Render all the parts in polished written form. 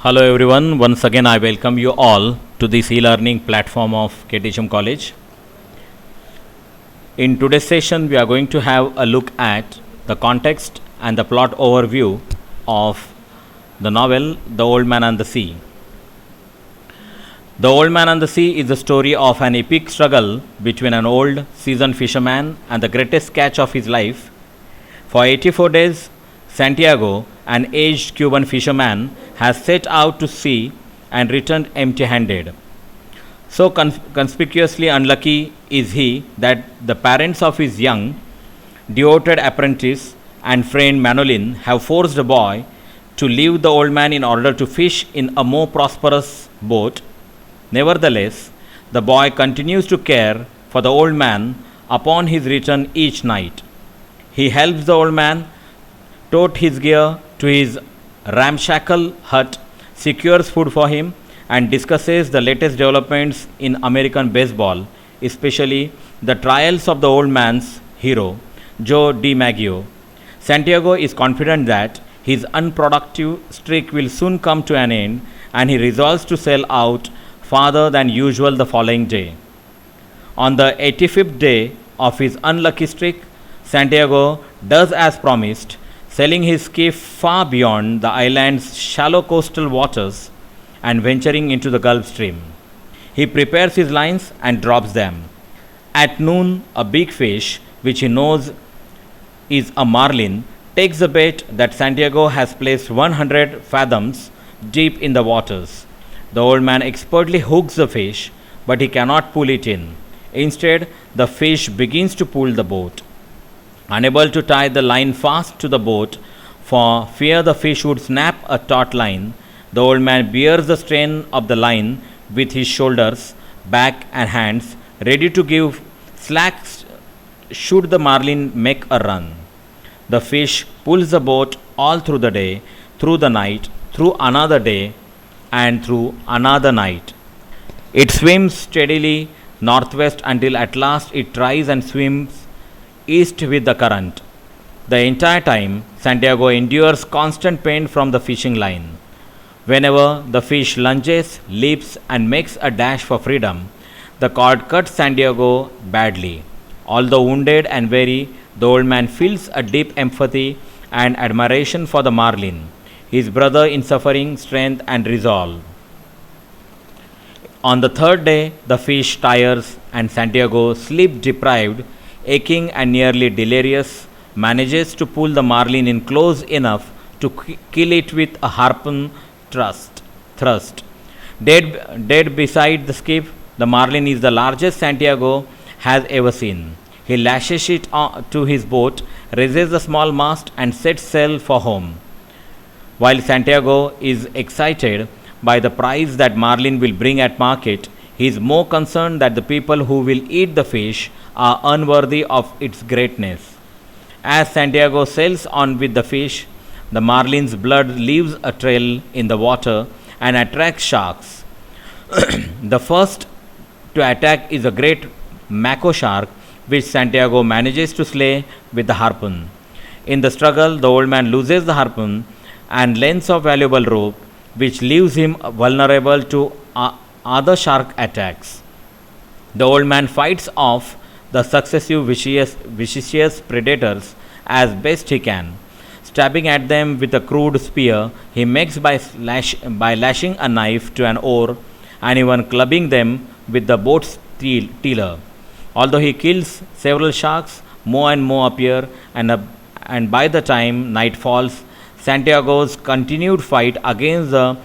Hello everyone, once again I welcome you all to this e-learning platform of KTHM College. In today's session we are going to have a look at the context and the plot overview of the novel The Old Man and the Sea. The Old Man and the Sea is the story of an epic struggle between an old seasoned fisherman and the greatest catch of his life. For 84 days, Santiago, an aged Cuban fisherman, has set out to sea and returned empty handed. So conspicuously unlucky is he that the parents of his young, devoted apprentice and friend Manolin have forced the boy to leave the old man in order to fish in a more prosperous boat. Nevertheless, the boy continues to care for the old man upon his return each night. He helps the old man tote his gear to his ramshackle hut, secures food for him, and discusses the latest developments in American baseball, especially the trials of the old man's hero, Joe DiMaggio. Santiago is confident that his unproductive streak will soon come to an end, and he resolves to sail out farther than usual the following day. On the 85th day of his unlucky streak, Santiago does as promised, sailing his skiff far beyond the island's shallow coastal waters and venturing into the Gulf Stream. He prepares his lines and drops them. At noon, a big fish, which he knows is a marlin, takes the bait that Santiago has placed 100 fathoms deep in the waters. The old man expertly hooks the fish, but he cannot pull it in. Instead, the fish begins to pull the boat. Unable to tie the line fast to the boat for fear the fish would snap a taut line, the old man bears the strain of the line with his shoulders, back, and hands, ready to give slack should the marlin make a run. The fish pulls the boat all through the day, through the night, through another day, and through another night. It swims steadily northwest until at last it tries and swims east with the current. The entire time, Santiago endures constant pain from the fishing line. Whenever the fish lunges, leaps, and makes a dash for freedom, the cord cuts Santiago badly. Although wounded and weary, the old man feels a deep empathy and admiration for the marlin, his brother in suffering, strength, and resolve. On the third day, the fish tires, and Santiago, sleep deprived, aching and nearly delirious, manages to pull the marlin in close enough to kill it with a harpoon thrust. Dead beside the skiff, the marlin is the largest Santiago has ever seen. He lashes it to his boat, raises the small mast, and sets sail for home. While Santiago is excited by the price that marlin will bring at market, he is more concerned that the people who will eat the fish are unworthy of its greatness. As Santiago sails on with the fish, the marlin's blood leaves a trail in the water and attracts sharks. The first to attack is a great mako shark, which Santiago manages to slay with the harpoon. In the struggle, the old man loses the harpoon and lengths of valuable rope, which leaves him vulnerable to other shark attacks. The old man fights off the successive vicious predators as best he can. Stabbing at them with a crude spear, he makes by lashing a knife to an oar and even clubbing them with the boat's tiller. Although he kills several sharks, more and more appear, and by the time night falls, Santiago's continued fight against the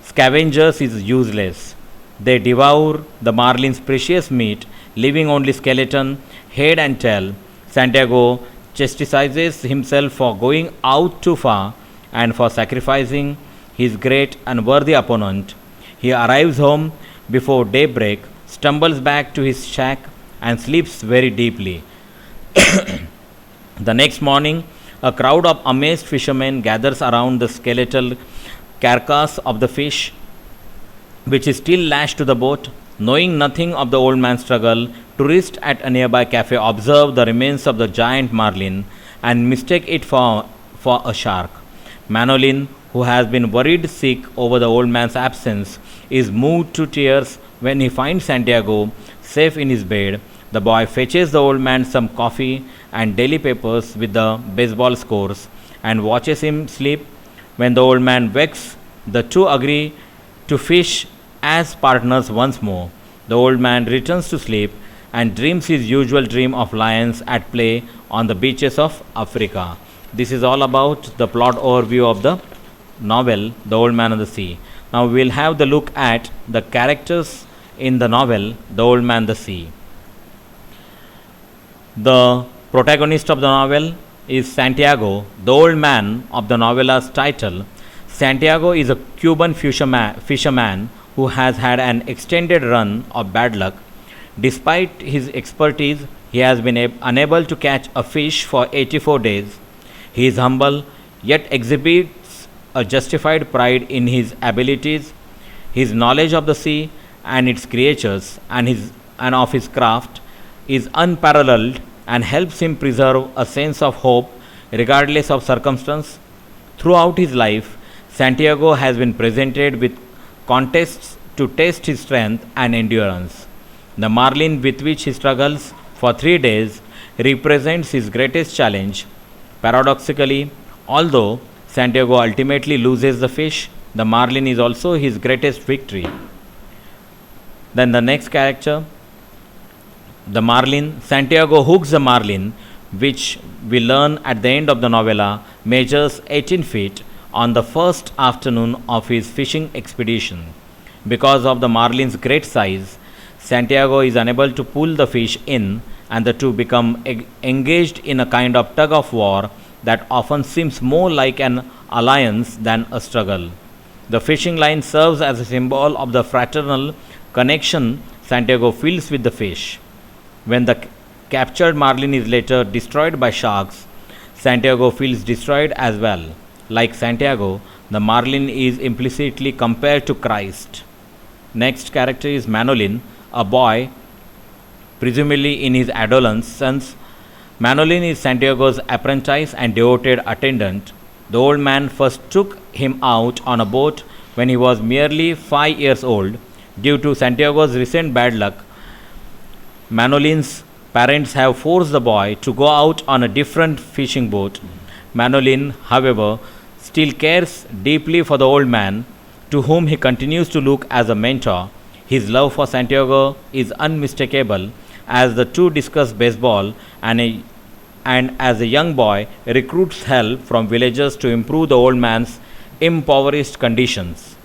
scavengers is useless. They devour the marlin's precious meat, leaving only skeleton, head, and tail. Santiago chastises himself for going out too far and for sacrificing his great and worthy opponent. He arrives home before daybreak, stumbles back to his shack, and sleeps very deeply. The next morning, a crowd of amazed fishermen gathers around the skeletal carcass of the fish, which is still lashed to the boat. Knowing nothing of the old man's struggle, tourists at a nearby cafe observe the remains of the giant marlin and mistake it for a shark. Manolin, who has been worried sick over the old man's absence, is moved to tears when he finds Santiago safe in his bed. The boy fetches the old man some coffee and daily papers with the baseball scores and watches him sleep. When the old man wakes, the two agree to fish as partners once more. The old man returns to sleep and dreams his usual dream of lions at play on the beaches of Africa. This is all about the plot overview of the novel The Old Man and the Sea. Now we'll have the look at the characters in the novel The Old Man and the Sea. The protagonist of the novel is Santiago, the old man of the novella's title. Santiago is a Cuban fisherman who has had an extended run of bad luck. Despite his expertise, he has been unable to catch a fish for 84 days. He is humble yet exhibits a justified pride in his abilities. His knowledge of the sea and its creatures and of his craft is unparalleled and helps him preserve a sense of hope regardless of circumstance. Throughout his life, Santiago has been presented with contests to test his strength and endurance. The marlin with which he struggles for 3 days represents his greatest challenge. Paradoxically, although Santiago ultimately loses the fish, the marlin is also his greatest victory. Then the next character, the marlin. Santiago hooks the marlin, which we learn at the end of the novella measures 18 feet on the first afternoon of his fishing expedition. Because of the marlin's great size, Santiago is unable to pull the fish in, and the two become engaged in a kind of tug of war that often seems more like an alliance than a struggle. The fishing line serves as a symbol of the fraternal connection Santiago feels with the fish. When the captured marlin is later destroyed by sharks, Santiago feels destroyed as well. Like Santiago, the marlin is implicitly compared to Christ. Next character is Manolin, a boy, presumably in his adolescence. Manolin is Santiago's apprentice and devoted attendant. The old man first took him out on a boat when he was merely 5 years old. Due to Santiago's recent bad luck, Manolin's parents have forced the boy to go out on a different fishing boat. Manolin, however, still cares deeply for the old man, to whom he continues to look as a mentor. His love for Santiago is unmistakable as the two discuss baseball and as a young boy recruits help from villagers to improve the old man's impoverished conditions.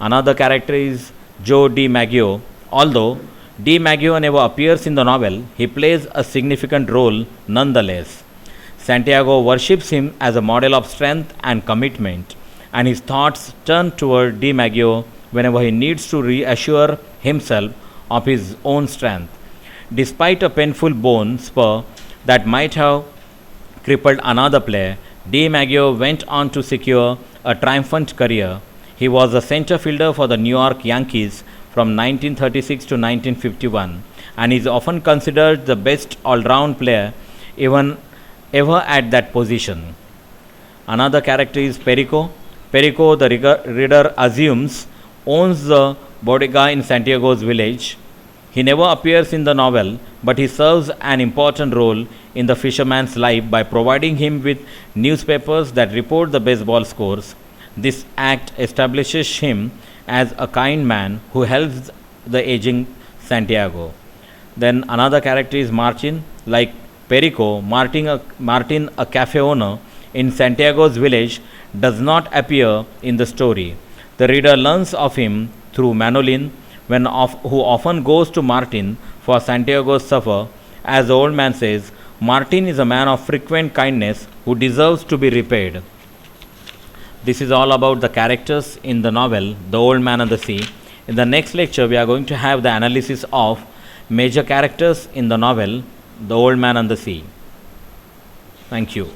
Another character is Joe DiMaggio. Although DiMaggio never appears in the novel, he plays a significant role nonetheless. Santiago worships him as a model of strength and commitment, and his thoughts turn toward DiMaggio whenever he needs to reassure himself of his own strength. Despite a painful bone spur that might have crippled another player, DiMaggio went on to secure a triumphant career. He was a center fielder for the New York Yankees from 1936 to 1951 and is often considered the best all-round player even ever at that position. Another character is Perico. Perico, the reader assumes, owns the bodega in Santiago's village. He never appears in the novel, but he serves an important role in the fisherman's life by providing him with newspapers that report the baseball scores. This act establishes him as a kind man who helps the aging Santiago. Then another character is Martin. Like Perico, Martin, a cafe owner in Santiago's village, does not appear in the story. The reader learns of him through Manolin, who often goes to Martin for Santiago's supper. As the old man says, Martin is a man of frequent kindness who deserves to be repaid. This is all about the characters in the novel The Old Man and the Sea. In the next lecture, we are going to have the analysis of major characters in the novel The Old Man and the Sea. Thank you.